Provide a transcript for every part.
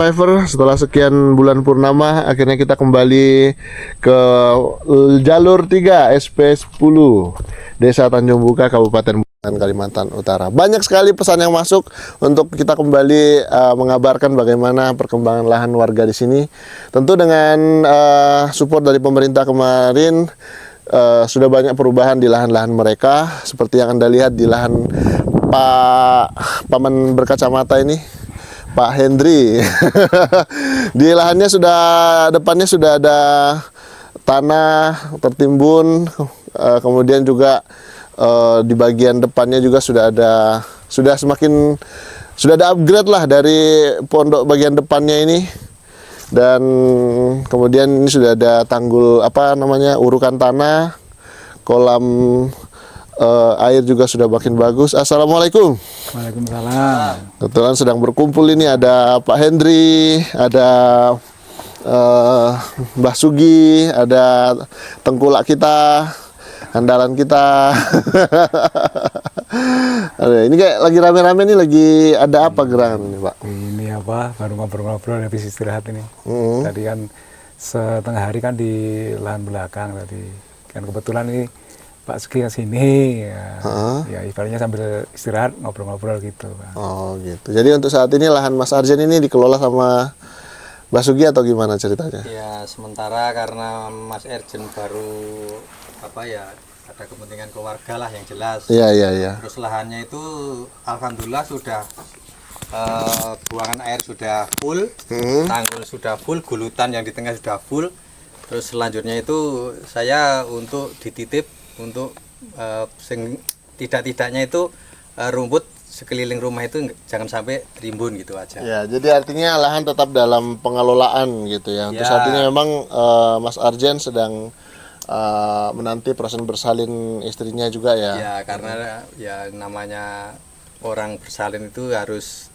Survivor, setelah sekian bulan purnama akhirnya kita kembali ke jalur 3 SP10 Desa Tanjung Buka, Kabupaten Bukan, Kalimantan Utara. Banyak sekali pesan yang masuk untuk kita kembali mengabarkan bagaimana perkembangan lahan warga di sini. Tentu dengan support dari pemerintah kemarin sudah banyak perubahan di lahan-lahan mereka, seperti yang Anda lihat di lahan Paman berkacamata ini, Pak Hendri. Di lahannya depannya sudah ada tanah tertimbun, kemudian juga di bagian depannya juga sudah ada upgrade lah dari pondok bagian depannya ini. Dan kemudian ini sudah ada tanggul urukan tanah, kolam air juga sudah makin bagus. Assalamualaikum. Waalaikumsalam. Kebetulan sedang berkumpul ini ada Pak Hendri, ada Mbah Sugi, ada tengkulak kita, andalan kita. Ini kayak lagi rame-rame nih, lagi ada apa gerangan ini, Pak? Ini apa? Baru ngobrol-ngobrol habis istirahat ini. Tadi kan setengah hari kan di lahan belakang tadi. Kan kebetulan ini Pak Sugi ke sini, ya ibaratnya sambil istirahat ngobrol-ngobrol gitu, Pak. Oh gitu. Jadi untuk saat ini lahan Mas Arjen ini dikelola sama Mbak Sugi atau gimana ceritanya? Ya sementara karena Mas Arjen baru ada kepentingan keluarga lah yang jelas. Iya. Terus lahannya itu alhamdulillah sudah buangan air sudah full, tanggul sudah full, gulutan yang di tengah sudah full. Terus selanjutnya itu saya untuk dititip untuk tidak-tidaknya itu rumput sekeliling rumah itu jangan sampai rimbun gitu aja. Ya, jadi artinya lahan tetap dalam pengelolaan gitu ya. Untuk saat ini memang Mas Arjen sedang menanti proses bersalin istrinya juga ya. Ya, karena ya namanya orang bersalin itu harus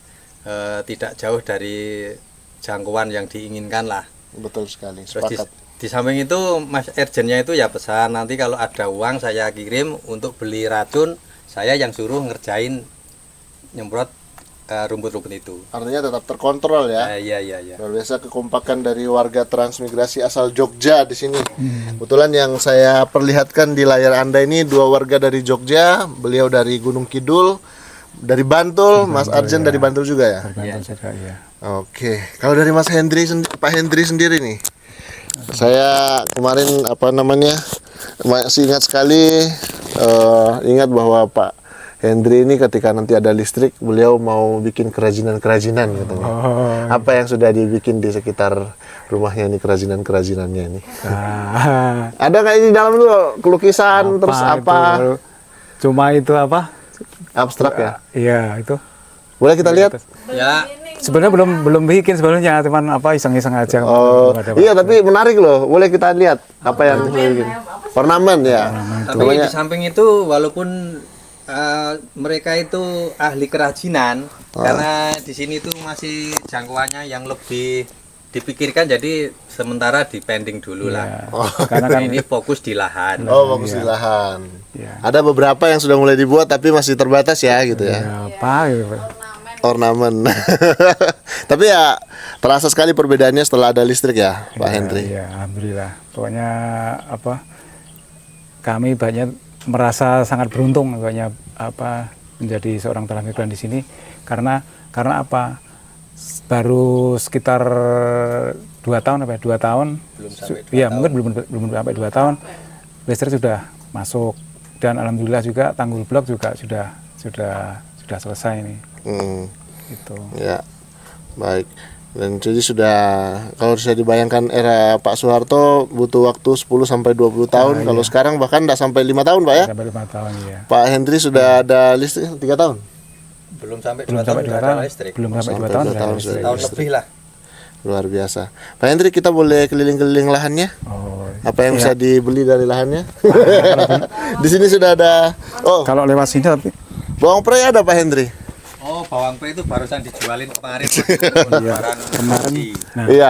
tidak jauh dari jangkauan yang diinginkan lah. Betul sekali. Terus Sepakat. di samping itu Mas Erjennya itu ya pesan nanti kalau ada uang saya kirim untuk beli racun, saya yang suruh ngerjain nyemprot rumput-rumput itu. Artinya tetap terkontrol ya. Iya. Luar biasa kekompakan dari warga transmigrasi asal Jogja di sini. Kebetulan yang saya perlihatkan di layar Anda ini dua warga dari Jogja, beliau dari Gunung Kidul, dari Bantul, Mas Arjen dari Bantul juga ya. Bantul juga, ya. Oke, kalau dari Mas Hendri, Pak Hendri sendiri nih, saya kemarin masih ingat sekali, ingat bahwa Pak Hendri ini ketika nanti ada listrik, beliau mau bikin kerajinan-kerajinan katanya. Apa yang sudah dibikin di sekitar rumahnya ini, kerajinan-kerajinannya ini? Ada nggak ini dalam dulu kelukisan terus apa? Itu? Cuma itu apa? Abstrak ya? Iya itu. Boleh kita lihat? Ya. Sebenarnya belum bikin sebelumnya, cuman iseng-iseng aja. Oh, iya tapi menarik loh. Boleh kita lihat apa yang bikin? Ornamen ya. Tapi di samping itu walaupun mereka itu ahli kerajinan, karena di sini tuh masih jangkauannya yang lebih dipikirkan, jadi sementara dipending dulu lah. Karena kan ini fokus di lahan. Oh, fokus di lahan. Iya. Ada beberapa yang sudah mulai dibuat tapi masih terbatas ya gitu ya. Apa gitu, Pak? Ornamen. Tapi ya terasa sekali perbedaannya setelah ada listrik ya, Pak Hendri. Iya, alhamdulillah. Pokoknya kami banyak merasa sangat beruntung menjadi seorang transmigran di sini karena apa? Baru sekitar 2 tahun Belum sampai 2 iya, tahun. mungkin belum sampai 2 tahun listrik sudah masuk, dan alhamdulillah juga tanggul blok juga sudah selesai ini. Gitu. Ya, baik. Dan jadi kalau bisa dibayangkan era Pak Soeharto butuh waktu 10 sampai 20 tahun. Kalau sekarang bahkan tidak sampai 5 tahun, Pak ya? Sampai 5 tahun ya. Pak Hendri sudah ada listrik 3 tahun. Belum sampai 2 Belum tahun sampai 2 nggak ada tahun. listrik. Belum sampai 2 Sampai tahun. 2 tahun ada sudah. listrik. Tahun lebih lah. Luar biasa. Pak Hendri, kita boleh keliling-keliling lahannya? Oh, Apa yang bisa dibeli dari lahannya? Di sini sudah ada. Oh, kalau lewat sini tapi bawang pray ada Pak Hendri? Oh, bawang pre itu barusan dijualin kemarin. Lebaran Kemarin. Haji. Nah, Iya,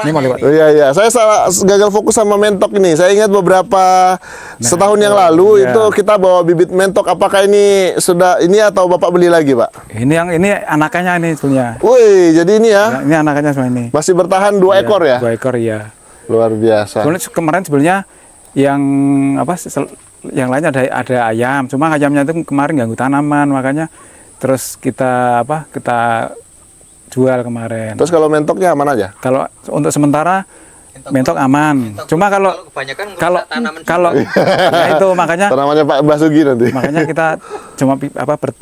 ini mau lewat. iya, saya salah gagal fokus sama mentok ini. Saya ingat beberapa setahun yang lalu iya. itu kita bawa bibit mentok. Apakah ini sudah ini atau Bapak beli lagi, Pak? ini anakannya ini sebenarnya. Wih, jadi ini ya Ini anakannya semua ini. masih bertahan 2 ekor ya? 2 ekor ya. Luar biasa. Kemarin sebenarnya yang apa yang lainnya ada ayam, cuma ayamnya itu kemarin ganggu tanaman, makanya terus kita jual kemarin. Terus kalau mentoknya aman aja? Kalau untuk sementara mentok aman. Cuma kalau kebanyakan kalau ngerusak tanaman kalau ya itu makanya Tanamannya Pak Basuki nanti. makanya kita cuma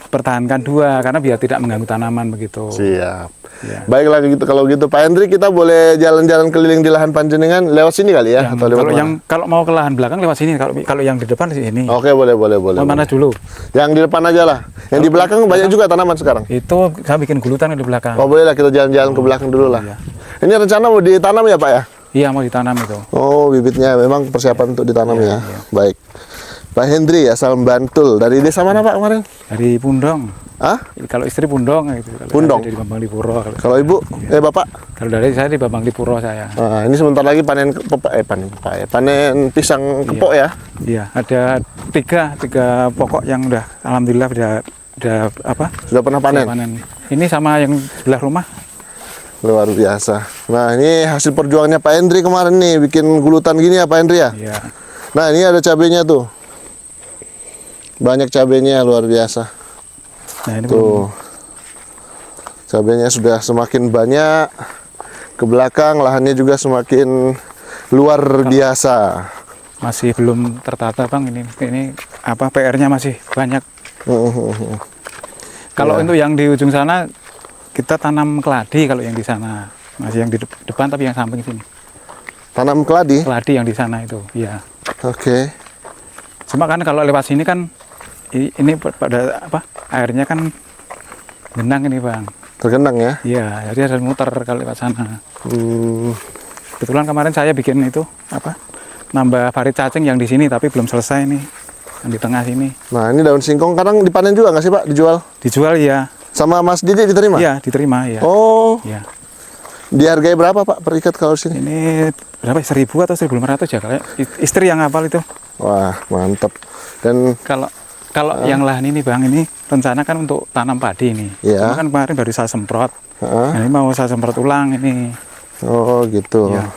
pertahankan 2 karena biar tidak mengganggu tanaman begitu. Siap. Ya. Baiklah gitu kalau gitu Pak Hendri, kita boleh jalan-jalan keliling di lahan panjenengan lewat sini kali ya atau lewat mana? Kalau mau ke lahan belakang lewat sini, kalau yang di depan di sini. Oke, boleh. Mau mana dulu? Yang di depan aja lah. Yang di belakang banyak juga tanaman sekarang. Itu saya bikin gulutan di belakang. Oh, boleh lah kita jalan-jalan ke belakang dulu lah. Iya. Ini rencana mau ditanam ya, Pak ya? Iya, mau ditanam itu. Oh, bibitnya memang persiapan untuk ditanam ya. Baik. Pak Hendri asal Bantul. Dari desa mana Pak kemarin? Dari Pundong. Hah? Kalau istri Pundong gitu. Kalau Pundong? saya dari Bambang Lipuro. Kalau Ibu? Bapak? Kalau dari saya di Bambang Lipuro saya. Nah, ini sebentar lagi panen panen pisang kepok ya. Iya, ada tiga pokok yang udah alhamdulillah udah apa? Sudah pernah panen? Ini sama yang sebelah rumah. Luar biasa. Nah, ini hasil perjuangannya Pak Hendri kemarin nih bikin gulutan gini ya Pak Hendri ya. Iya. Nah, ini ada cabenya tuh. Banyak cabenya luar biasa. Nah, ini Tuh. Cabenya sudah semakin banyak. Ke belakang lahannya juga semakin luar biasa. masih belum tertata Bang, ini apa PR-nya masih banyak. Kalau untuk yang di ujung sana kita tanam keladi, kalau yang di sana masih yang di depan tapi yang samping sini. Tanam keladi? Keladi yang di sana itu, ya. Oke. Cuma kan kalau lewat sini kan ini pada apa? Airnya kan genang ini Bang. Tergenang ya? Iya, jadi ada muter kalau lewat sana. Hmm. Kebetulan kemarin saya bikin itu apa? Nambah parit cacing yang di sini tapi belum selesai nih. Yang di tengah sini. Nah, ini daun singkong kadang dipanen juga nggak sih Pak? Dijual? Dijual ya. Sama Mas Didi diterima? Iya, diterima ya. Oh. Iya. Dihargai berapa Pak per ikat kalau sini? Ini berapa? 1.000 atau 1.500 ya kayak istri yang hafal itu. Wah, mantap. Dan Kalau yang lahan ini Bang, ini rencana kan untuk tanam padi ini. Iya. Cuma kan kemarin baru saya semprot. Heeh. Nah, ini mau saya semprot ulang ini. Oh, gitu. Iya.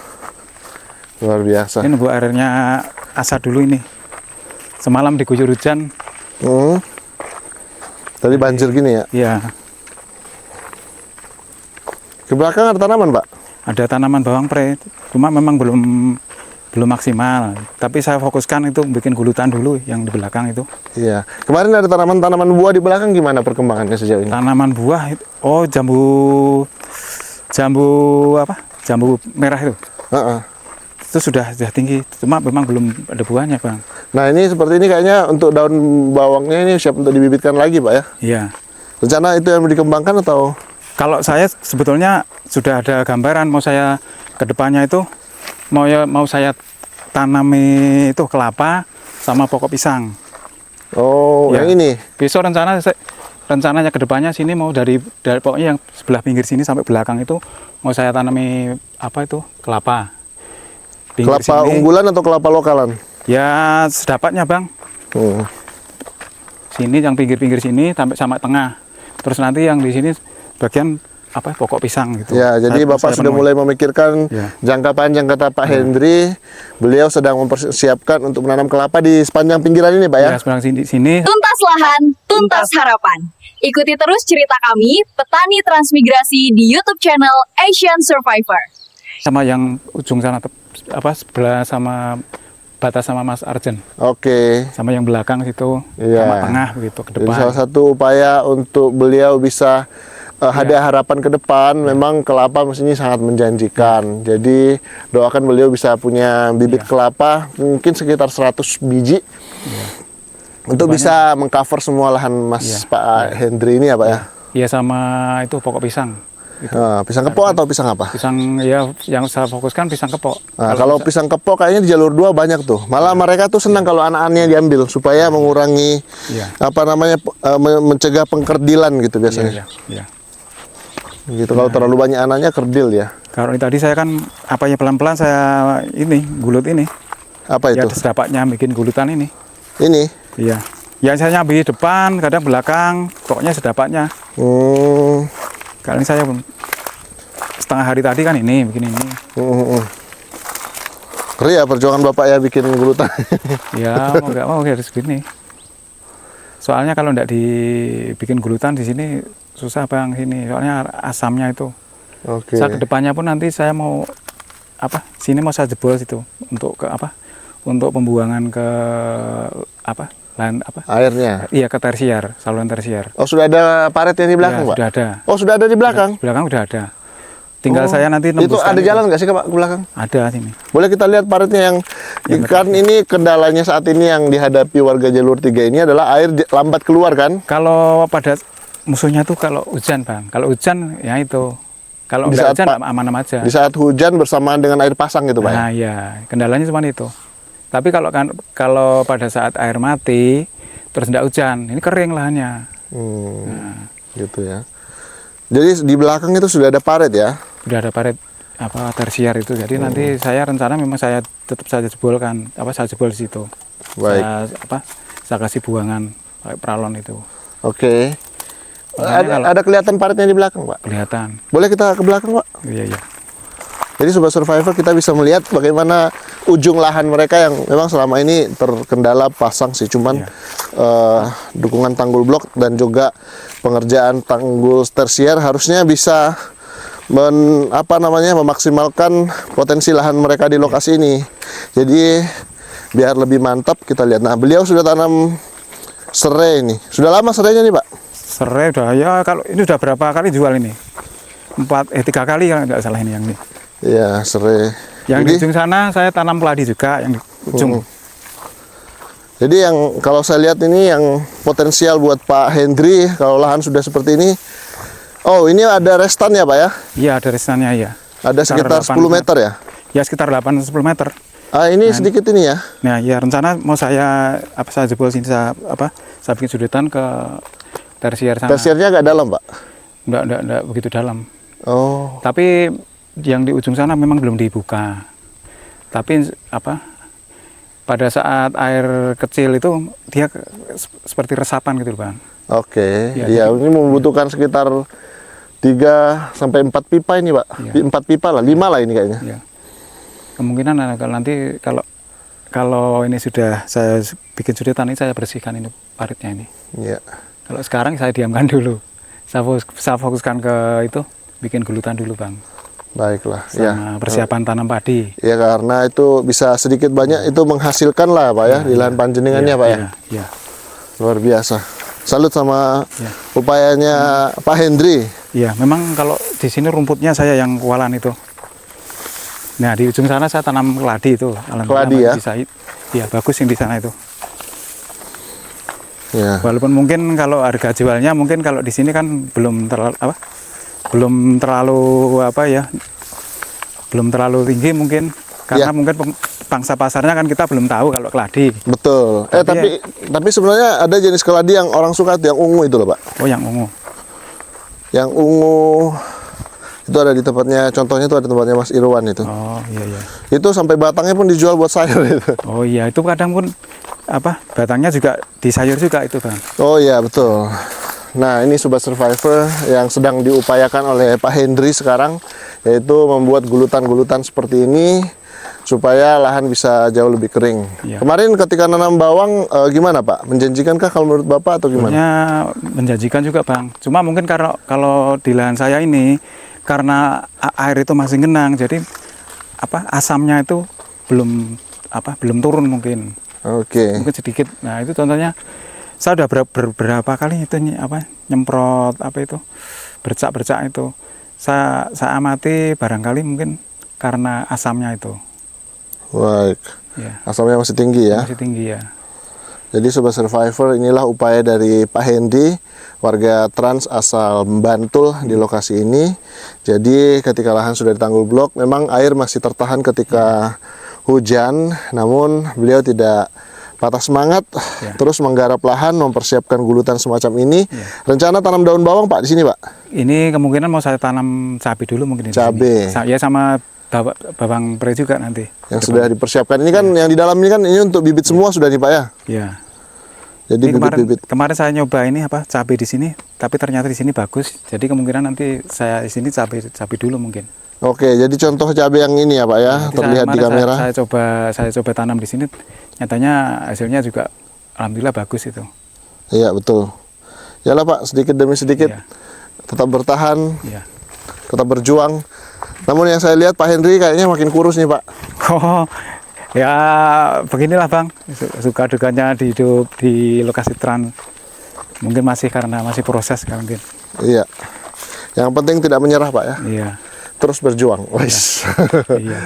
Luar biasa. Ini nunggu airnya asar dulu ini. Semalam diguyur hujan. Tadi banjir gini ya? Iya. Ke belakang ada tanaman, Pak? Ada tanaman bawang pre. Cuma memang belum maksimal. Tapi saya fokuskan itu bikin gulutan dulu yang di belakang itu. Iya. Kemarin ada tanaman-tanaman buah di belakang, gimana perkembangannya sejauh ini? Tanaman buah, oh jambu apa? Jambu merah itu. Heeh. Itu sudah tinggi, cuma memang belum ada buahnya Bang. Nah, ini seperti ini kayaknya untuk daun bawangnya ini siap untuk dibibitkan lagi, Pak ya? Iya. Rencana itu yang dikembangkan atau? Kalau saya sebetulnya sudah ada gambaran mau saya ke depannya itu mau saya tanami itu kelapa sama pokok pisang. Oh, Ya. yang ini? Besok rencananya ke depannya sini mau dari pokoknya yang sebelah pinggir sini sampai belakang itu mau saya tanami apa itu kelapa. Pinggir Kelapa sini, unggulan atau kelapa lokalan? ya sedapatnya Bang. Sini yang pinggir-pinggir sini sampai sama tengah. Terus nanti yang di sini bagian apa pokok pisang gitu. Ya, jadi Bapak saya sudah penuhi. mulai memikirkan Ya. jangka panjang, kata Pak Hendri. Beliau sedang mempersiapkan untuk menanam kelapa di sepanjang pinggiran ini, Pak ya? Ya, sebelah sini. Tuntas lahan, tuntas harapan. Ikuti terus cerita kami, petani transmigrasi di YouTube channel Asian Survivor. Sama yang ujung sana sebelah sama batas sama Mas Arjen. Oke. Sama yang belakang situ, Iya. sama tengah begitu ke Jadi depan. salah satu upaya untuk beliau bisa ada harapan ke depan, memang kelapa mestinya sangat menjanjikan. Jadi doakan beliau bisa punya bibit kelapa mungkin sekitar 100 biji untuk bisa mengcover semua lahan Mas Pak Hendri ini ya Pak ya. Iya sama itu pokok pisang. Pisang kepok atau pisang apa? Pisang ya yang saya fokuskan pisang kepok. Nah, kalau pisang kepok kayaknya di jalur 2 banyak tuh. Malah mereka tuh senang kalau anak-anaknya diambil supaya mengurangi Iya. apa namanya mencegah pengkerdilan gitu biasanya. Iya. Gitu kalau terlalu banyak anaknya kerdil ya. Kalau ini tadi saya kan apa ya pelan-pelan saya ini gulut ini. Apa Ya itu? ada sedapatnya bikin gulutan ini. Ini. Iya. Yang saya nyambi depan, kadang belakang, pokoknya sedapatnya. Kali ini saya setengah hari tadi kan ini bikin ini. Keren ya perjuangan Bapak ya bikin gulutan. Ya mau nggak mau harus gini. Soalnya kalau nggak dibikin gulutan di sini susah bang sini. Soalnya asamnya itu. Oke. Saya kedepannya pun nanti saya mau apa? Sini mau saya jebol situ untuk ke apa? Untuk pembuangan ke apa? Lahan apa? Airnya. Iya ke tersier, saluran tersier. Oh sudah ada paret yang di belakang, Ya, Pak? sudah ada. Oh sudah ada di belakang. Belakang udah ada. Tinggal saya nanti Itu nembuskan ada jalan nggak sih Pak ke belakang? Ada sini. Boleh kita lihat paretnya yang kan ini kendalanya saat ini yang dihadapi warga jalur 3 ini adalah air lambat keluar kan? Kalau pada musuhnya tuh kalau hujan bang, kalau hujan ya itu. Kalau Di nggak saat hujan aman-aman aja. Di saat hujan bersamaan dengan air pasang gitu Pak ya? Nah ya kendalanya cuma itu. Tapi kalau pada saat air mati terus tidak hujan, ini kering lahannya. Gitu ya. Jadi di belakang itu sudah ada paret ya? Udah ada paret apa tersier itu. Jadi nanti saya rencana memang saya tetap saja jebolkan, apa saya jebol di situ. Baik. Saya kasih buangan pakai pralon itu. Oke. Makanya Ada kelihatan paretnya di belakang Pak? Kelihatan. Boleh kita ke belakang Pak? Iya. Jadi Sobat Survivor kita bisa melihat bagaimana ujung lahan mereka yang memang selama ini terkendala pasang sih, cuman dukungan tanggul blok dan juga pengerjaan tanggul tersier harusnya bisa memaksimalkan potensi lahan mereka di lokasi ini. Jadi biar lebih mantap kita lihat. Nah beliau sudah tanam serai ini. Sudah lama serainya nih Pak? Serai udah ya kalau ini udah berapa kali jual ini? 3 kali kalau nggak salah ini yang ini. Iya serai. Yang di ujung sana saya tanam keladi juga yang di ujung. Jadi yang kalau saya lihat ini yang potensial buat Pak Hendri kalau lahan sudah seperti ini. Oh ini ada restan ya Pak ya? Iya ada restannya ya. Ada sekitar 10 meter ya? Ya sekitar 8-10 meter. Ah ini sedikit ini ya? Nah ya rencana mau saya jebol sini saya bikin sudutan ke tersier sana. Tersiernya agak dalam Pak? Enggak begitu dalam. Oh. Tapi yang di ujung sana memang belum dibuka. Tapi pada saat air kecil itu dia seperti resapan gitu Bang. Oke. Ya, Iya ini membutuhkan sekitar 3 sampai 4 pipa ini Pak. Ya. 4 pipa lah, 5 lah ini kayaknya. Ya. Kemungkinan nanti kalau ini sudah saya bikin sudutan ini saya bersihkan ini paritnya ini. Iya. Kalau sekarang saya diamkan dulu. Saya fokuskan ke itu bikin gulutan dulu Bang. Baiklah. Sama persiapan tanam padi. Ya karena itu bisa sedikit banyak itu menghasilkan lah Pak ya di lahan panjenengannya Pak ya. Iya. Luar biasa. Salut sama upayanya Pak Hendri. Iya, memang kalau di sini rumputnya saya yang kualan itu. Nah, di ujung sana saya tanam keladi itu. Keladi ya? Iya, bagus yang di sana itu. Ya. Walaupun mungkin kalau harga jualnya mungkin kalau di sini kan belum terlalu tinggi mungkin karena mungkin pangsa pasarnya kan kita belum tahu kalau keladi. Betul. Tapi sebenarnya ada jenis keladi yang orang suka yang ungu itu loh Pak. Oh, yang ungu. Yang ungu itu ada di tempatnya, contohnya itu ada tempatnya Mas Irwan itu. Oh iya. Itu sampai batangnya pun dijual buat sayur itu. Oh iya, itu kadang pun batangnya juga di sayur juga itu Bang. Oh iya betul. Nah ini Sobat Survivor yang sedang diupayakan oleh Pak Hendri sekarang, yaitu membuat gulutan-gulutan seperti ini supaya lahan bisa jauh lebih kering. Iya. Kemarin ketika nanam bawang gimana Pak? Menjanjikankah kalau menurut Bapak atau gimana? Menjanjikan juga Bang. Cuma mungkin kalau di lahan saya ini karena air itu masih genang, jadi asamnya itu belum turun mungkin. Oke. Mungkin sedikit. Nah itu contohnya saya udah berapa kali itu nyemprot bercak itu. Saya amati barangkali mungkin karena asamnya itu. Baik. Ya. Asamnya masih tinggi ya. Masih tinggi ya. Jadi Sobat Survivor, inilah upaya dari Pak Hendri, warga Trans asal Bantul di lokasi ini. Jadi ketika lahan sudah ditanggul blok, memang air masih tertahan ketika hujan, namun beliau tidak patah semangat, terus menggarap lahan, mempersiapkan gulutan semacam ini. Rencana tanam daun bawang Pak di sini Pak? Ini kemungkinan mau saya tanam cabai dulu mungkin. Cabai. Ya sama bawang pre juga nanti. Yang sudah dipersiapkan ini kan, yang di dalam ini kan ini untuk bibit semua sudah nih Pak ya? Iya. Jadi Ini bibit-bibit. kemarin saya nyoba ini cabai di sini, tapi ternyata di sini bagus. Jadi kemungkinan nanti saya di sini cabai dulu mungkin. Oke, jadi contoh cabai yang ini ya Pak ya, Nanti terlihat di kamera. Saya coba tanam di sini, nyatanya hasilnya juga alhamdulillah bagus itu. Iya betul. Yalah Pak, sedikit demi sedikit, Iya. tetap bertahan, Iya. tetap berjuang. Namun yang saya lihat Pak Hendri kayaknya makin kurus nih Pak. Oh, ya beginilah Bang, suka dukanya di hidup di lokasi Trans. Mungkin masih karena masih proses kan mungkin. Iya. Yang penting tidak menyerah Pak ya. Iya. Terus berjuang. Wis. Iya.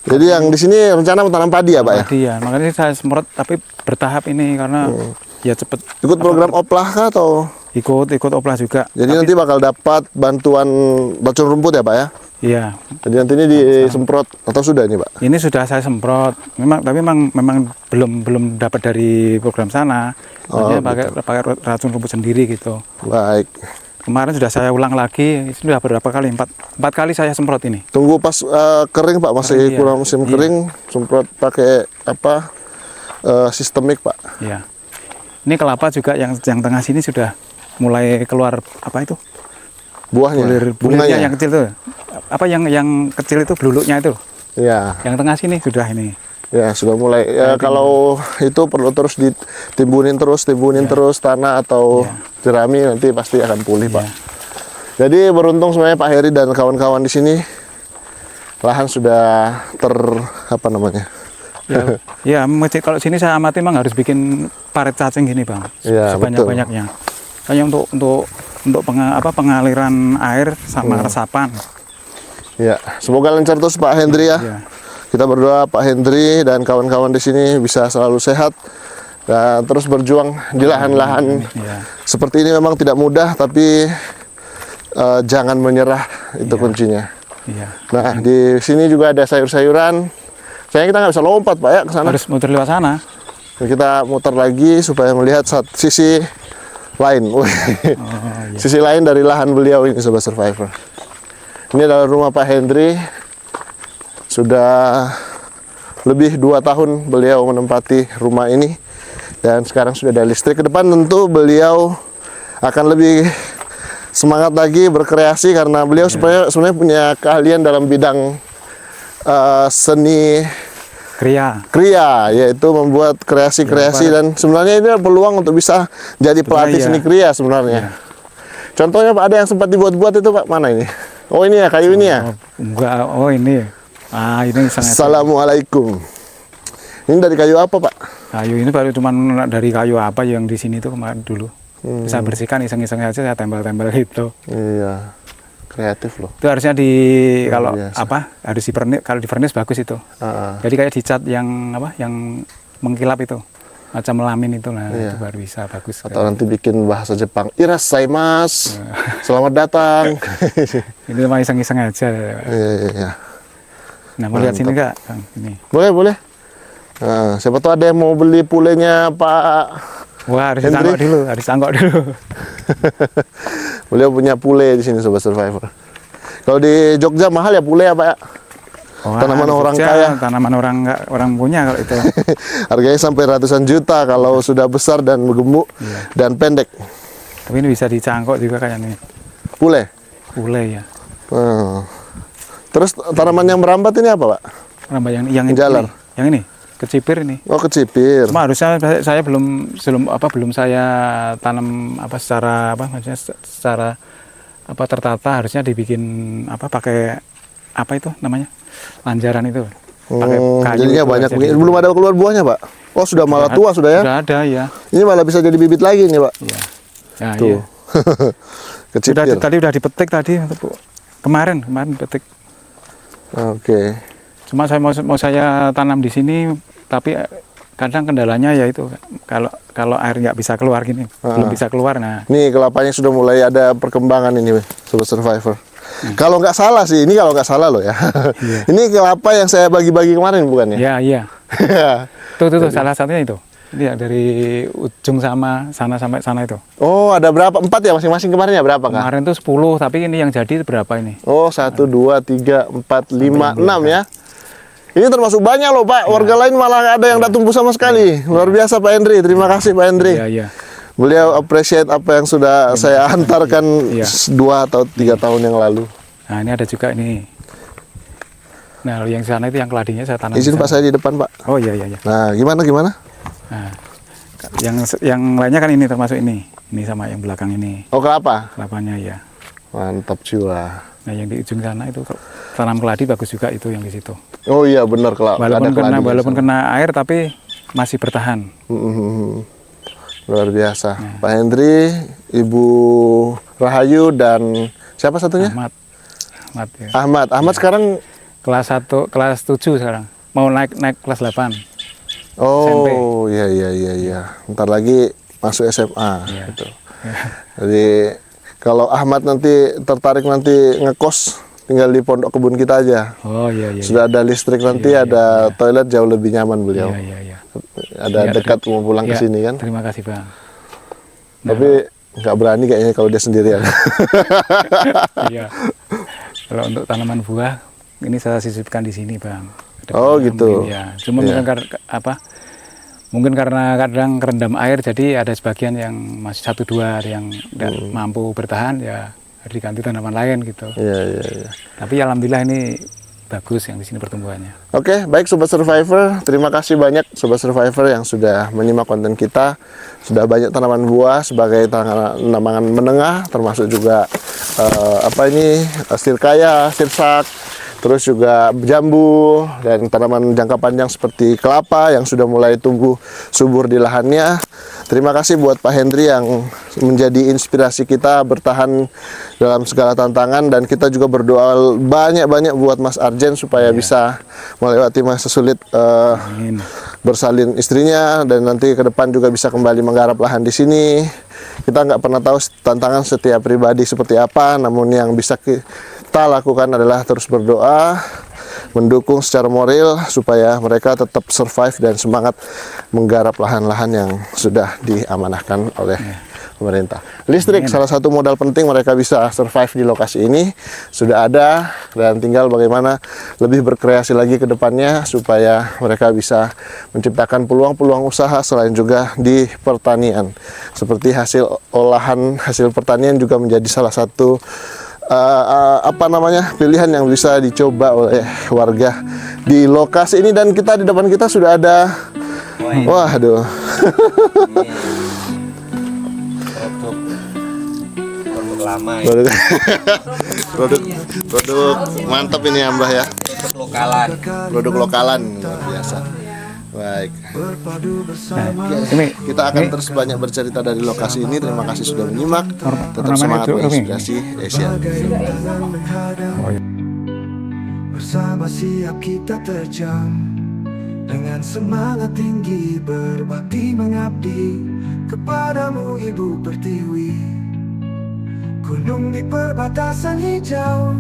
Jadi yang di sini rencana menanam padi ya Pak ya. Tadi ya, makanya saya semprot tapi bertahap ini karena ya cepet. Ikut program oplah kah atau? Ikut oplah juga. Jadi nanti bakal dapat bantuan racun rumput ya Pak ya. Iya. Jadi nanti ini disemprot atau sudah ini Pak? Ini sudah saya semprot. Memang belum dapat dari program sana. Maksudnya pakai racun rumput sendiri gitu. Baik. Kemarin sudah saya ulang lagi. Sudah berapa kali? Empat kali saya semprot ini. Tunggu pas kering Pak, masih Kering, iya. kurang musim kering, semprot pakai apa? Sistemik Pak. Iya. Ini kelapa juga yang tengah sini sudah mulai keluar apa itu? Buahnya, Bulirnya bunganya. yang kecil tuh. Apa yang kecil itu beluluknya itu? Ya, Yang tengah sini sudah ini. ya sudah mulai. Ya, kalau itu perlu terus ditimbunin terus tanah atau jerami, nanti pasti akan pulih Pak. Jadi beruntung sebenarnya Pak Heri dan kawan-kawan di sini, lahan sudah apa namanya? Ya, kalau sini saya amati memang harus bikin parit cacing gini Bang, Ya, sebanyak-banyaknya. Hanya untuk pengaliran air sama resapan. Ya, semoga lancar terus Pak Hendri ya. Ya. Kita berdoa Pak Hendri dan kawan-kawan di sini bisa selalu sehat dan terus berjuang di lahan-lahan Ya. seperti ini. Memang tidak mudah, tapi jangan menyerah, itu kuncinya. Iya. Nah, di sini juga ada sayur-sayuran. Sayangnya kita nggak bisa lompat Pak ya ke sana. Harus muter lewat sana. Kita muter lagi supaya melihat sisi lain. Sisi lain dari lahan beliau ini Sobat Survivor. Ini adalah rumah Pak Hendri. Sudah lebih 2 tahun beliau menempati rumah ini, dan sekarang sudah ada listrik. Ke depan tentu beliau akan lebih semangat lagi berkreasi karena beliau sebenarnya punya keahlian dalam bidang seni kriya, yaitu membuat kreasi-kreasi, dan sebenarnya ini peluang untuk bisa jadi pelatih seni kriya sebenarnya. Contohnya Pak, ada yang sempat dibuat-buat itu Pak, mana ini? Oh ini ya, kayu ini ya? Enggak, oh ini. Ini sangat. Assalamualaikum. Ini dari kayu apa Pak? Kayu ini baru cuman dari kayu apa yang di sini tuh kemarin dulu. Bisa bersihkan iseng-iseng aja, saya tempel-tempel gitu. Iya, kreatif loh. Itu harusnya kalau biasa. harus di vernis, kalau di vernis bagus itu. Jadi kayak dicat yang yang mengkilap itu. Macam melamin itu lah, itu baru bisa bagus. Atau nanti bikin bahasa Jepang. Irasaimasu. Selamat datang. Ini cuma iseng-iseng aja. Iya. Nah, mau lihat sini enggak? Ini. Boleh. Nah, siapa tahu ada yang mau beli pulenya Pak. Wah, harus Hendri. disanggok dulu. Beliau punya pule di sini Sobat Survivor. Kalau di Jogja mahal ya pule ya Pak ya? Tanaman orang kaya. Tanaman orang punya kalau itu. Harganya sampai ratusan juta kalau sudah besar dan gemuk dan pendek. Tapi ini bisa dicangkok juga kayak ini. Pule. Pule ya. Terus tanaman yang merambat ini apa Pak? Rambah yang Jalar. Yang ini, kecipir ini. Oh, kecipir. Cuma harusnya saya belum saya tanam maksudnya secara tertata, harusnya dibikin pakai apa itu namanya? Lanjaran itu. Pakai kayu. Jadinya itu banyak. aja gitu. Belum ada keluar buahnya Pak? Oh, sudah malah tua sudah ya? Sudah ada ya. Ini malah bisa jadi bibit lagi nih Pak. Iya. Ya, Tuh. iya. Kecipir. Tadi udah dipetik tadi kemarin petik. Oke. Cuma saya mau saya tanam di sini, tapi kadang kendalanya ya itu kalau air nggak bisa keluar gini, belum bisa keluar. Nah, Nih kelapanya sudah mulai ada perkembangan ini, Sobat Survivor. Kalau nggak salah sih, ini kalau nggak salah loh ya. Ini kelapa yang saya bagi-bagi kemarin bukan ya? iya. Tuh salah satunya itu. Ini ya, dari ujung sama sana sampai sana itu. Oh, ada berapa? 4 ya masing-masing kemarin ya berapa Kak? Kemarin tuh 10, tapi ini yang jadi berapa ini? Oh, 1, 2, 3, 4, 5, 6 ya. Ini termasuk banyak loh Pak. Warga lain malah nggak ada yang datang tumbuh sama sekali. Luar biasa Pak Hendri. Terima kasih Pak Hendri. Iya. Beliau appreciate apa yang sudah saya antarkan 2 atau 3 tahun yang lalu. Nah, ini ada juga ini. Nah, yang sana itu yang keladinya saya tanam. Izin di sana. Pak, saya di depan Pak. Oh iya. Nah, gimana? Nah, yang lainnya kan ini termasuk ini. Ini sama yang belakang ini. Oh, kelapa. Kelapanya ya. Mantap jiwa. Nah, yang di ujung sana itu tanam keladi bagus juga itu yang di situ. Oh iya benar kelapa. Walaupun kena air tapi masih bertahan. Luar biasa. Pak Hendri, Ibu Rahayu dan siapa satunya? Ahmad ya. Ahmad sekarang Kelas 1, kelas 7 sekarang. Mau naik kelas 8. oh iya. Ntar lagi masuk SMA gitu. Jadi kalau Ahmad nanti tertarik nanti ngekos, tinggal di pondok kebun kita aja. Oh iya. Sudah ada listrik nanti, ada toilet jauh lebih nyaman beliau. Iya. Ada dekat mau pulang ke sini kan. Terima kasih Bang. Tapi nggak berani kayaknya kalau dia sendirian. Iya. Kalau untuk tanaman buah ini saya sisipkan di sini Bang. Oh gitu. Ya. Cuma mungkin karena kadang kerendam air jadi ada sebagian yang masih 1-2 yang tidak mampu bertahan ya diganti tanaman lain gitu. Iya. Tapi alhamdulillah ini bagus yang di sini pertumbuhannya. Oke, baik Sobat Survivor, terima kasih banyak Sobat Survivor yang sudah menyimak konten kita. Sudah banyak tanaman buah sebagai tanaman menengah, termasuk juga sirkaya, sirsak, terus juga jambu dan tanaman jangka panjang seperti kelapa yang sudah mulai tumbuh subur di lahannya. Terima kasih buat Pak Hendri yang menjadi inspirasi kita bertahan dalam segala tantangan, dan kita juga berdoa banyak-banyak buat Mas Arjen supaya bisa melewati masa sulit bersalin istrinya, dan nanti ke depan juga bisa kembali menggarap lahan di sini. Kita nggak pernah tahu tantangan setiap pribadi seperti apa, namun yang bisa kita lakukan adalah terus berdoa, mendukung secara moral supaya mereka tetap survive dan semangat menggarap lahan-lahan yang sudah diamanahkan oleh pemerintah. Listrik salah satu modal penting mereka bisa survive di lokasi ini sudah ada, dan tinggal bagaimana lebih berkreasi lagi ke depannya supaya mereka bisa menciptakan peluang-peluang usaha selain juga di pertanian. Seperti hasil olahan hasil pertanian juga menjadi salah satu pilihan yang bisa dicoba oleh warga di lokasi ini. Dan kita di depan kita sudah ada waduh Produk lama ya. produk mantap ini ya Mbah ya, produk lokalan luar biasa. Baik, Ini kita akan terus banyak bercerita dari lokasi ini. Terima kasih sudah menyimak, tetap semangat menginspirasi Asian. Bersama siap kita terjang, dengan semangat tinggi berbakti mengabdi kepadamu Ibu Pertiwi. Gunung di perbatasan hijau,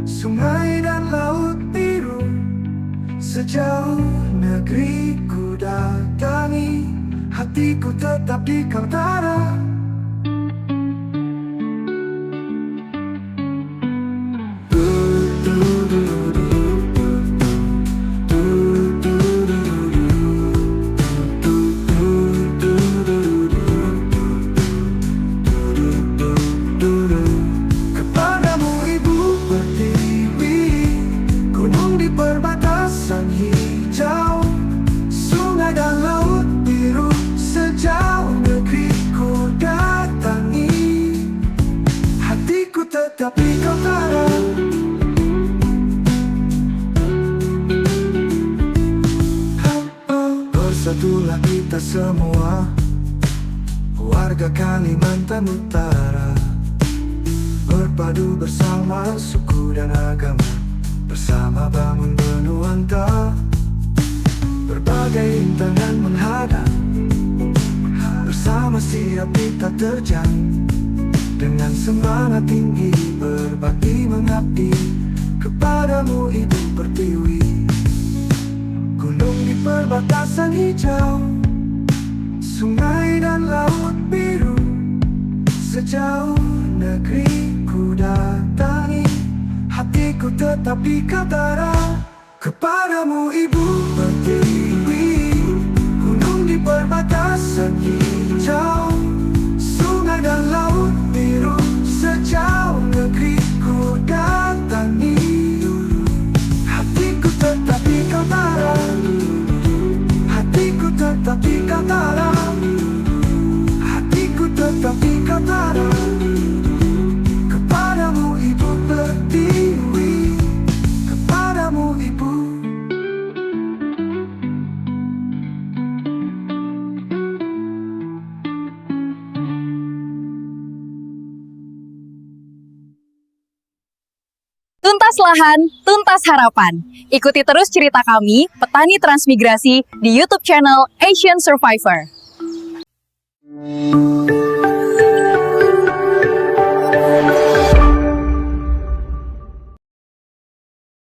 sungai dan laut biru, sejauh negeriku datangi, hatiku tetap di Kaltara. Tapi kau tahu, bersatulah kita semua, warga Kalimantan Utara, berpadu bersama suku dan agama, bersama bangun Benuanta, berbagai rintangan menghadap. Bersama siap kita terjang, dengan semangat tinggi berbagi mengabdi kepadamu Ibu Pertiwi. Gunung di perbatasan hijau, sungai dan laut biru, sejauh negeri ku datangi, hatiku tetap di Kaltara. Kepadamu Ibu Pertiwi, gunung di perbatasan hijau, sungai dan laut biru, sejauh negeri ku datangi, hatiku tetap di Kaltara. Hatiku tetap di Kaltara. Hatiku tetap di Kaltara. Kepadamu Ibu Pertiwi, kepadamu Ibu. Tuntas lahan, tuntas harapan. Ikuti terus cerita kami, petani transmigrasi, di YouTube channel Asian Survivor.